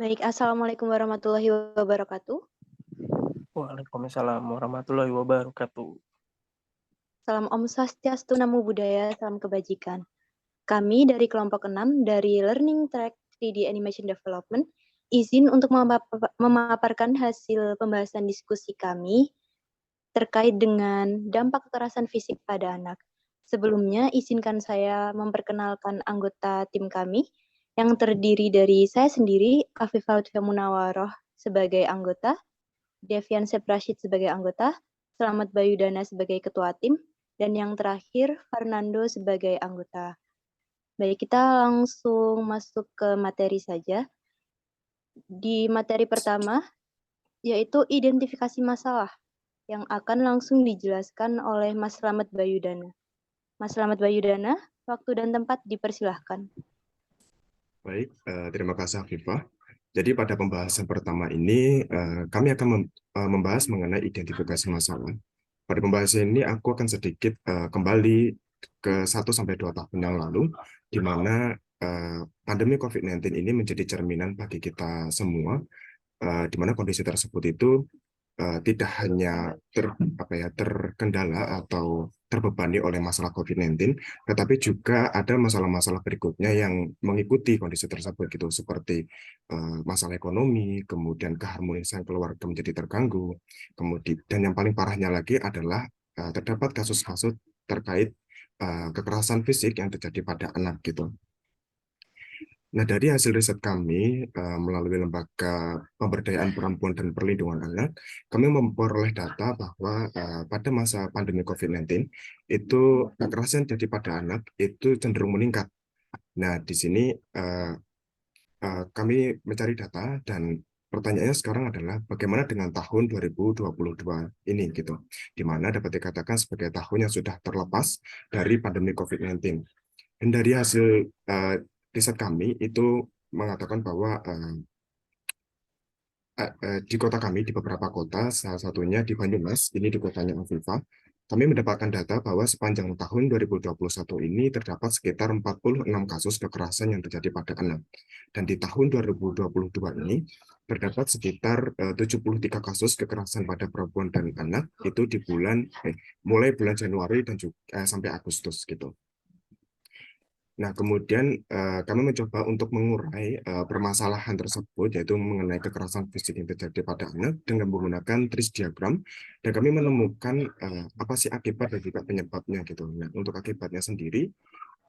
Baik, Assalamualaikum warahmatullahi wabarakatuh. Waalaikumsalam warahmatullahi wabarakatuh. Salam Om Swastiastu, Namo Buddhaya, salam kebajikan. Kami dari kelompok 6 dari Learning Track 3D Animation Development izin untuk memaparkan hasil pembahasan diskusi kami terkait dengan dampak kekerasan fisik pada anak. Sebelumnya, izinkan saya memperkenalkan anggota tim kami yang terdiri dari saya sendiri, Afifah Lutfia Munawaroh sebagai anggota, Devian Seprashid sebagai anggota, Selamat Bayudana sebagai ketua tim, dan yang terakhir Fernando sebagai anggota. Baik, kita langsung masuk ke materi saja. Di materi pertama, yaitu identifikasi masalah yang akan langsung dijelaskan oleh Mas Slamet Bayudana. Mas Slamet Bayudana, waktu dan tempat dipersilahkan. Baik, terima kasih Afifah. Jadi pada pembahasan pertama ini, kami akan membahas mengenai identifikasi masalah. Pada pembahasan ini, aku akan sedikit kembali ke 1-2 tahun yang lalu, di mana pandemi COVID-19 ini menjadi cerminan bagi kita semua, di mana kondisi tersebut itu tidak hanya terkendala atau terbebani oleh masalah COVID-19, tetapi juga ada masalah-masalah berikutnya yang mengikuti kondisi tersebut gitu, seperti masalah ekonomi, kemudian keharmonisan keluarga menjadi terganggu, kemudian dan yang paling parahnya lagi adalah terdapat kasus-kasus terkait kekerasan fisik yang terjadi pada anak gitu. Nah, dari hasil riset kami melalui Lembaga Pemberdayaan Perempuan dan Perlindungan Anak, kami memperoleh data bahwa pada masa pandemi COVID-19 itu kekerasan yang terjadi pada anak itu cenderung meningkat. Nah, di sini kami mencari data dan pertanyaannya sekarang adalah bagaimana dengan tahun 2022 ini gitu, di mana dapat dikatakan sebagai tahun yang sudah terlepas dari pandemi COVID-19. Dan dari hasil riset kami itu mengatakan bahwa di kota kami, di beberapa kota, salah satunya di Banyumas, ini di kotanya Afifa, kami mendapatkan data bahwa sepanjang tahun 2021 ini terdapat sekitar 46 kasus kekerasan yang terjadi pada anak. Dan di tahun 2022 ini terdapat sekitar 73 kasus kekerasan pada perempuan dan anak itu di mulai bulan Januari dan juga sampai Agustus gitu. Nah, kemudian kami mencoba untuk mengurai permasalahan tersebut, yaitu mengenai kekerasan fisik yang terjadi pada anak dengan menggunakan TRIS diagram, dan kami menemukan apa sih akibat dan juga penyebabnya gitu. Nah, untuk akibatnya sendiri,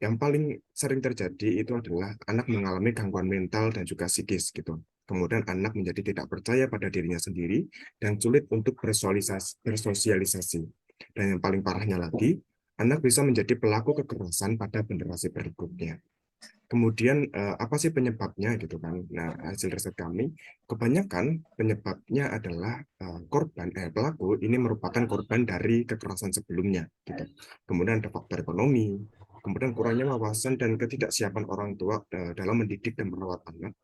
yang paling sering terjadi itu adalah anak mengalami gangguan mental dan juga psikis gitu. Kemudian anak menjadi tidak percaya pada dirinya sendiri dan sulit untuk bersosialisasi. Dan yang paling parahnya lagi, anak bisa menjadi pelaku kekerasan pada generasi berikutnya. Kemudian apa sih penyebabnya gitu kan? Nah, hasil riset kami kebanyakan penyebabnya adalah pelaku ini merupakan korban dari kekerasan sebelumnya gitu. Kemudian ada faktor ekonomi, kemudian kurangnya wawasan dan ketidaksiapan orang tua dalam mendidik dan merawat anak.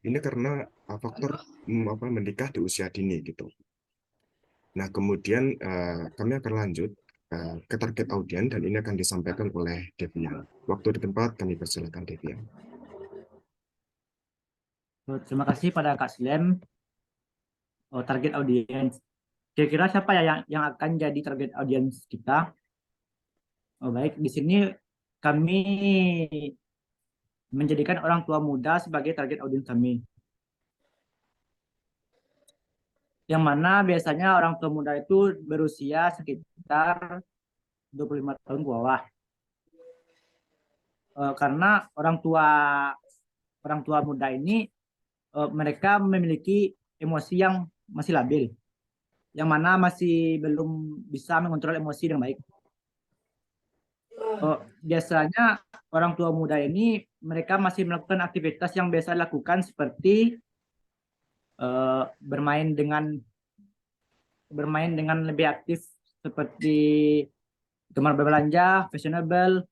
Ini karena faktor menikah di usia dini gitu. Nah, kemudian kami akan lanjut ke target audiens dan ini akan disampaikan oleh Devian. Waktu di tempat kami persilakan Devian. Terima kasih pada Kak Slem. Target audiens. Kira-kira siapa ya yang akan jadi target audiens kita? Baik, di sini kami menjadikan orang tua muda sebagai target audiens kami. Yang mana biasanya orang tua muda itu berusia sekitar 25 tahun ke bawah. Karena orang tua muda ini mereka memiliki emosi yang masih labil, yang mana masih belum bisa mengontrol emosi dengan baik. Biasanya orang tua muda ini mereka masih melakukan aktivitas yang biasa dilakukan seperti bermain dengan lebih aktif seperti gemar berbelanja, fashionable,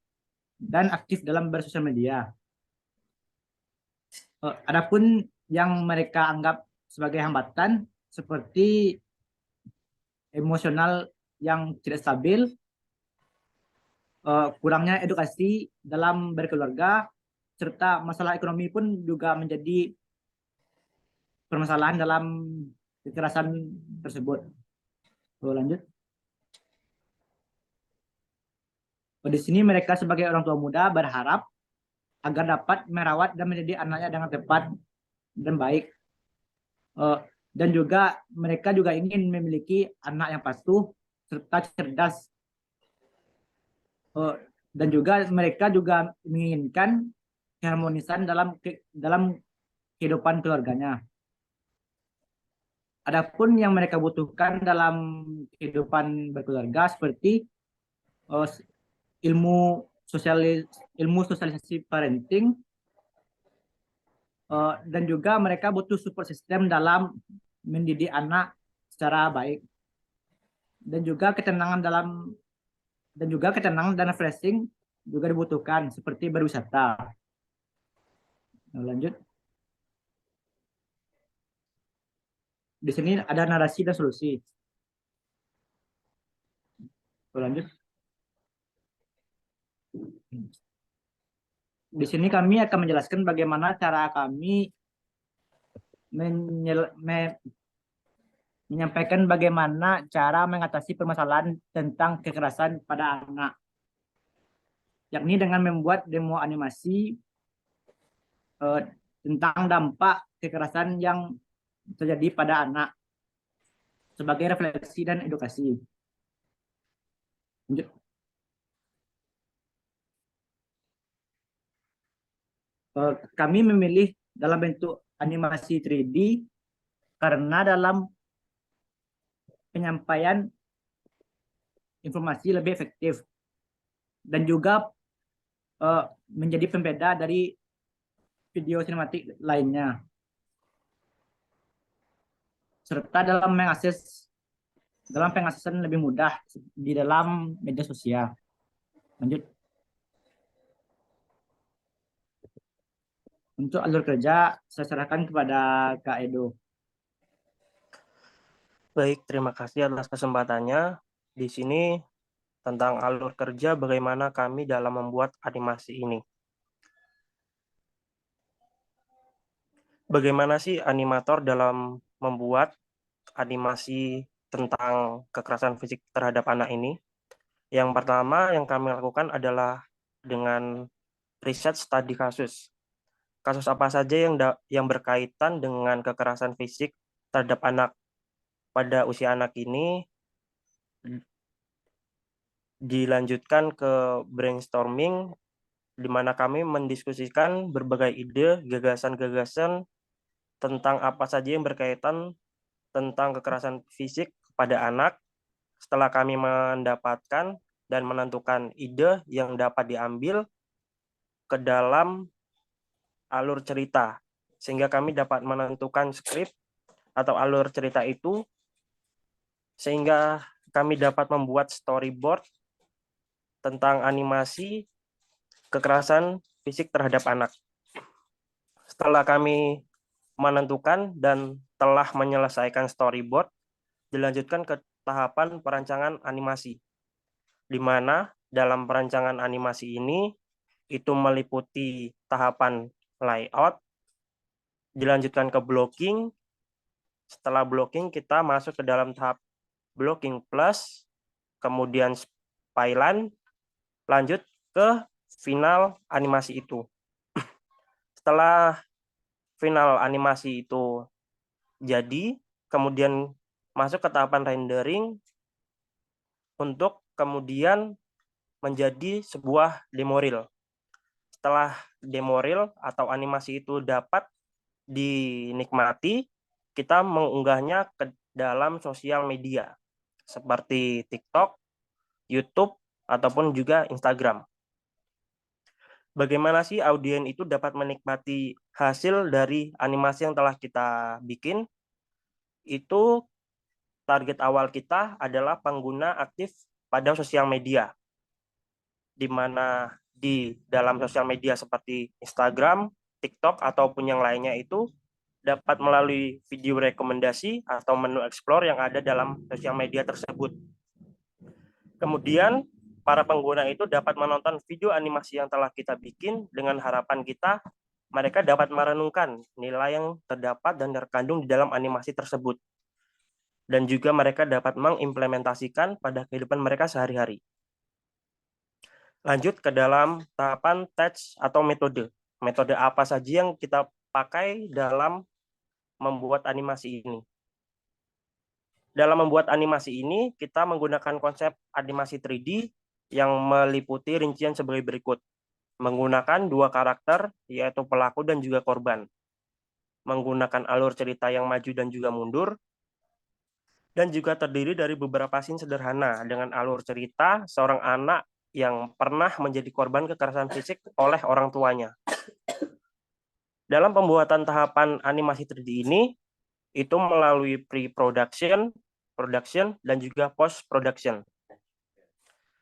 dan aktif dalam bersosial media. Adapun yang mereka anggap sebagai hambatan seperti emosional yang tidak stabil, kurangnya edukasi dalam berkeluarga, serta masalah ekonomi pun juga menjadi permasalahan dalam kekerasan tersebut. Lanjut. Di sini mereka sebagai orang tua muda berharap agar dapat merawat dan mendidik anaknya dengan tepat dan baik. Dan juga mereka juga ingin memiliki anak yang patuh serta cerdas. Dan juga mereka juga menginginkan keharmonisan dalam kehidupan keluarganya. Adapun yang mereka butuhkan dalam kehidupan berkeluarga seperti ilmu sosialisasi parenting, dan juga mereka butuh support system dalam mendidik anak secara baik, dan juga ketenangan dan refreshing juga dibutuhkan seperti berwisata. Lanjut. Di sini ada narasi dan solusi. Lanjut. Di sini kami akan menjelaskan bagaimana cara kami menyampaikan bagaimana cara mengatasi permasalahan tentang kekerasan pada anak, yakni dengan membuat demo animasi tentang dampak kekerasan yang terjadi pada anak sebagai refleksi dan edukasi. Lanjut. Kami memilih dalam bentuk animasi 3D karena dalam penyampaian informasi lebih efektif dan juga menjadi pembeda dari video sinematik lainnya, serta dalam pengaksesan lebih mudah di dalam media sosial. Lanjut. Untuk alur kerja saya serahkan kepada Kak Edo. Baik, terima kasih atas kesempatannya. Di sini tentang alur kerja bagaimana kami dalam membuat animasi ini. Bagaimana sih animator dalam membuat animasi tentang kekerasan fisik terhadap anak ini? Yang pertama yang kami lakukan adalah dengan riset studi kasus. Kasus apa saja yang berkaitan dengan kekerasan fisik terhadap anak pada usia anak ini, dilanjutkan ke brainstorming, di mana kami mendiskusikan berbagai ide, gagasan-gagasan tentang apa saja yang berkaitan tentang kekerasan fisik pada anak. Setelah kami mendapatkan dan menentukan ide yang dapat diambil ke dalam alur cerita, sehingga kami dapat menentukan skrip atau alur cerita itu, sehingga kami dapat membuat storyboard tentang animasi kekerasan fisik terhadap anak. Setelah kami menentukan dan telah menyelesaikan storyboard, dilanjutkan ke tahapan perancangan animasi, di mana dalam perancangan animasi ini itu meliputi tahapan layout, dilanjutkan ke blocking. Setelah blocking kita masuk ke dalam tahap blocking plus, kemudian spline, lanjut ke final animasi itu. Setelah final animasi itu jadi, kemudian masuk ke tahapan rendering untuk kemudian menjadi sebuah demo reel. Setelah demo reel atau animasi itu dapat dinikmati, kita mengunggahnya ke dalam sosial media seperti TikTok, YouTube, ataupun juga Instagram. Bagaimana sih audiens itu dapat menikmati hasil dari animasi yang telah kita bikin? Itu target awal kita adalah pengguna aktif pada sosial media, di mana di dalam sosial media seperti Instagram, TikTok, ataupun yang lainnya itu dapat melalui video rekomendasi atau menu explore yang ada dalam sosial media tersebut. Kemudian para pengguna itu dapat menonton video animasi yang telah kita bikin dengan harapan kita Mereka dapat merenungkan nilai yang terdapat dan terkandung di dalam animasi tersebut. Dan juga mereka dapat mengimplementasikan pada kehidupan mereka sehari-hari. Lanjut ke dalam tahapan teks atau metode. Metode apa saja yang kita pakai dalam membuat animasi ini? Dalam membuat animasi ini, kita menggunakan konsep animasi 3D yang meliputi rincian sebagai berikut. Menggunakan dua karakter, yaitu pelaku dan juga korban. Menggunakan alur cerita yang maju dan juga mundur, dan juga terdiri dari beberapa scene sederhana dengan alur cerita seorang anak yang pernah menjadi korban kekerasan fisik oleh orang tuanya. Dalam pembuatan tahapan animasi 3D ini, itu melalui pre-production, production, dan juga post-production.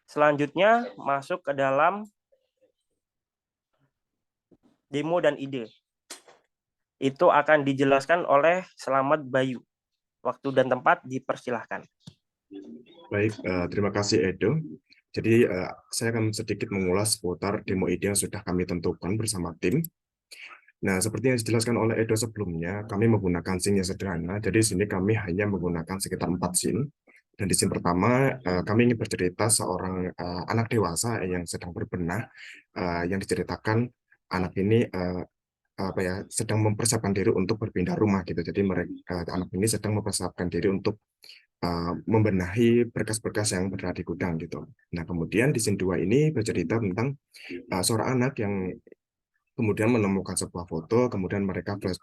Selanjutnya, masuk ke dalam demo dan ide. Itu akan dijelaskan oleh Selamat Bayu. Waktu dan tempat dipersilahkan. Baik, terima kasih Edo. Jadi saya akan sedikit mengulas seputar demo ide yang sudah kami tentukan bersama tim. Nah, seperti yang dijelaskan oleh Edo sebelumnya, kami menggunakan scene yang sederhana. Jadi di sini kami hanya menggunakan sekitar 4 scene. Dan di scene pertama, kami ingin bercerita seorang anak dewasa yang sedang berbenah, yang diceritakan anak ini sedang mempersiapkan diri untuk berpindah rumah gitu. Jadi mereka anak ini sedang mempersiapkan diri untuk membenahi berkas-berkas yang berada di gudang gitu. Nah, kemudian di scene 2 ini bercerita tentang seorang anak yang kemudian menemukan sebuah foto, kemudian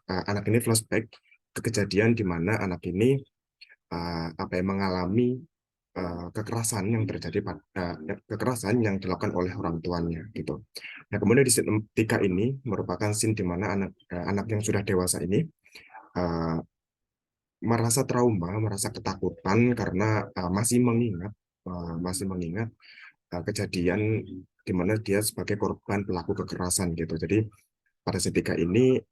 anak ini flashback ke kejadian di mana anak ini mengalami kekerasan yang terjadi kekerasan yang dilakukan oleh orang tuanya gitu. Nah, kemudian di scene 3 ini merupakan scene di mana anak yang sudah dewasa ini merasa trauma, merasa ketakutan karena masih mengingat kejadian di mana dia sebagai korban pelaku kekerasan gitu. Jadi pada ketika ini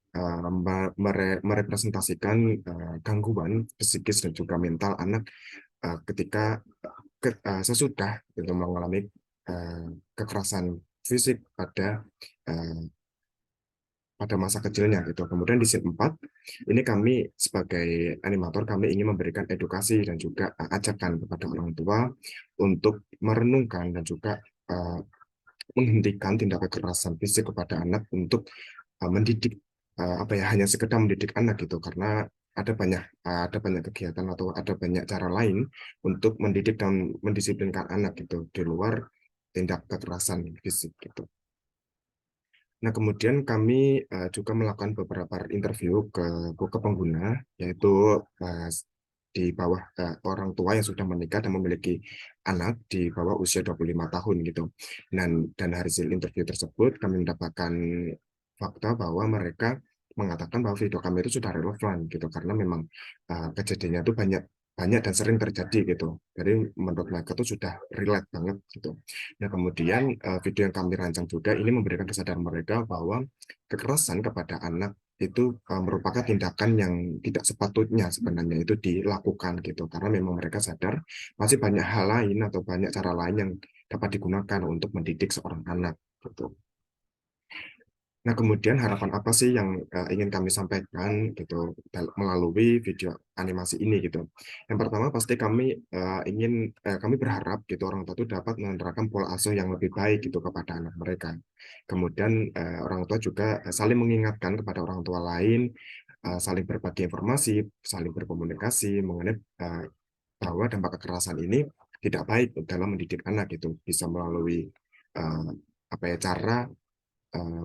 merepresentasikan gangguan psikis dan juga mental anak ketika sesudah itu mengalami kekerasan fisik pada masa kecilnya gitu. Kemudian di scene 4 ini kami sebagai animator kami ingin memberikan edukasi dan juga ajakan kepada orang tua untuk merenungkan dan juga menghentikan tindak kekerasan fisik kepada anak untuk mendidik hanya sekedar mendidik anak gitu, karena ada banyak kegiatan atau ada banyak cara lain untuk mendidik dan mendisiplinkan anak gitu di luar tindak kekerasan fisik gitu. Nah, kemudian kami juga melakukan beberapa interview ke pengguna, yaitu di bawah orang tua yang sudah menikah dan memiliki anak di bawah usia 25 tahun gitu. Dan hasil interview tersebut kami mendapatkan fakta bahwa mereka mengatakan bahwa video kami itu sudah relevan gitu, karena memang kejadiannya itu banyak dan sering terjadi gitu. Jadi menurut mereka itu sudah relate banget gitu. Nah, kemudian video yang kami rancang juga ini memberikan kesadaran mereka bahwa kekerasan kepada anak itu merupakan tindakan yang tidak sepatutnya sebenarnya itu dilakukan gitu, karena memang mereka sadar masih banyak hal lain atau banyak cara lain yang dapat digunakan untuk mendidik seorang anak gitu. Nah, kemudian harapan apa sih yang ingin kami sampaikan gitu melalui video animasi ini gitu. Yang pertama pasti kami berharap gitu orang tua itu dapat menerapkan pola asuh yang lebih baik gitu kepada anak mereka. Kemudian orang tua juga saling mengingatkan kepada orang tua lain, saling berbagi informasi, saling berkomunikasi mengenai bahwa dampak kekerasan ini tidak baik dalam mendidik anak gitu. Bisa melalui cara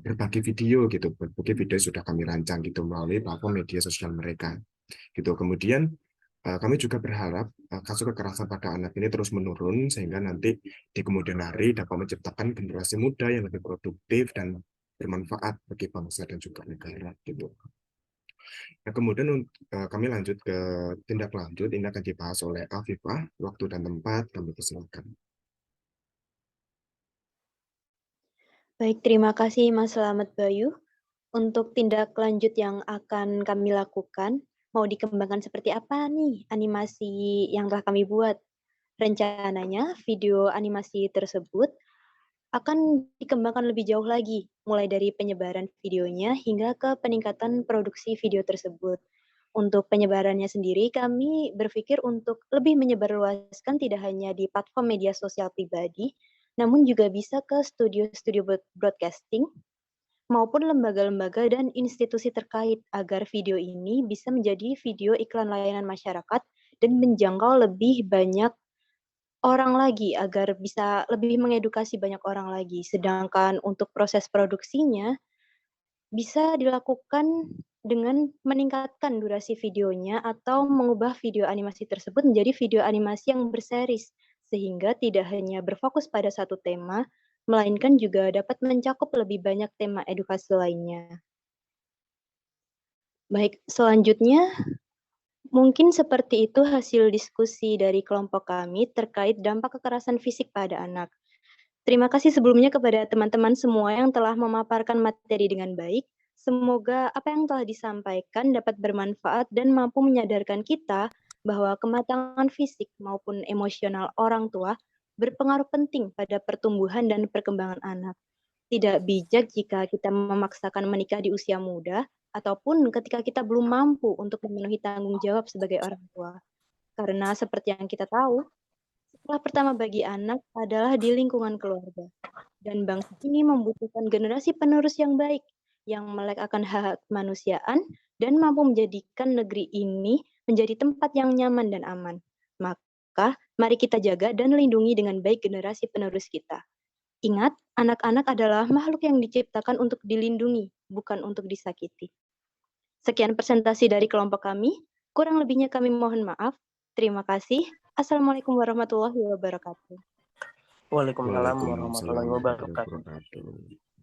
berbagi video gitu, berbagi video sudah kami rancang gitu melalui platform media sosial mereka gitu. Kemudian kami juga berharap kasus kekerasan pada anak ini terus menurun sehingga nanti di kemudian hari dapat menciptakan generasi muda yang lebih produktif dan bermanfaat bagi bangsa dan juga negara gitu. Nah, kemudian kami lanjut ke tindak lanjut, ini akan dibahas oleh Afifah. Waktu dan tempat kami persilakan. Baik, terima kasih Mas Selamat Bayu. Untuk tindak lanjut yang akan kami lakukan, mau dikembangkan seperti apa nih animasi yang telah kami buat? Rencananya video animasi tersebut akan dikembangkan lebih jauh lagi, mulai dari penyebaran videonya hingga ke peningkatan produksi video tersebut. Untuk penyebarannya sendiri, kami berpikir untuk lebih menyebarluaskan tidak hanya di platform media sosial pribadi, namun juga bisa ke studio-studio broadcasting maupun lembaga-lembaga dan institusi terkait agar video ini bisa menjadi video iklan layanan masyarakat dan menjangkau lebih banyak orang lagi agar bisa lebih mengedukasi banyak orang lagi. Sedangkan untuk proses produksinya bisa dilakukan dengan meningkatkan durasi videonya atau mengubah video animasi tersebut menjadi video animasi yang berseries, sehingga tidak hanya berfokus pada satu tema, melainkan juga dapat mencakup lebih banyak tema edukasi lainnya. Baik, selanjutnya mungkin seperti itu hasil diskusi dari kelompok kami terkait dampak kekerasan fisik pada anak. Terima kasih sebelumnya kepada teman-teman semua yang telah memaparkan materi dengan baik. Semoga apa yang telah disampaikan dapat bermanfaat dan mampu menyadarkan kita bahwa kematangan fisik maupun emosional orang tua berpengaruh penting pada pertumbuhan dan perkembangan anak. Tidak bijak jika kita memaksakan menikah di usia muda ataupun ketika kita belum mampu untuk memenuhi tanggung jawab sebagai orang tua. Karena seperti yang kita tahu, sekolah pertama bagi anak adalah di lingkungan keluarga. Dan bangsa ini membutuhkan generasi penerus yang baik, yang melek akan hak kemanusiaan, dan mampu menjadikan negeri ini menjadi tempat yang nyaman dan aman. Maka, mari kita jaga dan lindungi dengan baik generasi penerus kita. Ingat, anak-anak adalah makhluk yang diciptakan untuk dilindungi, bukan untuk disakiti. Sekian presentasi dari kelompok kami. Kurang lebihnya kami mohon maaf. Terima kasih. Assalamualaikum warahmatullahi wabarakatuh. Waalaikumsalam Waalaikumsalam warahmatullahi wabarakatuh. warahmatullahi wabarakatuh.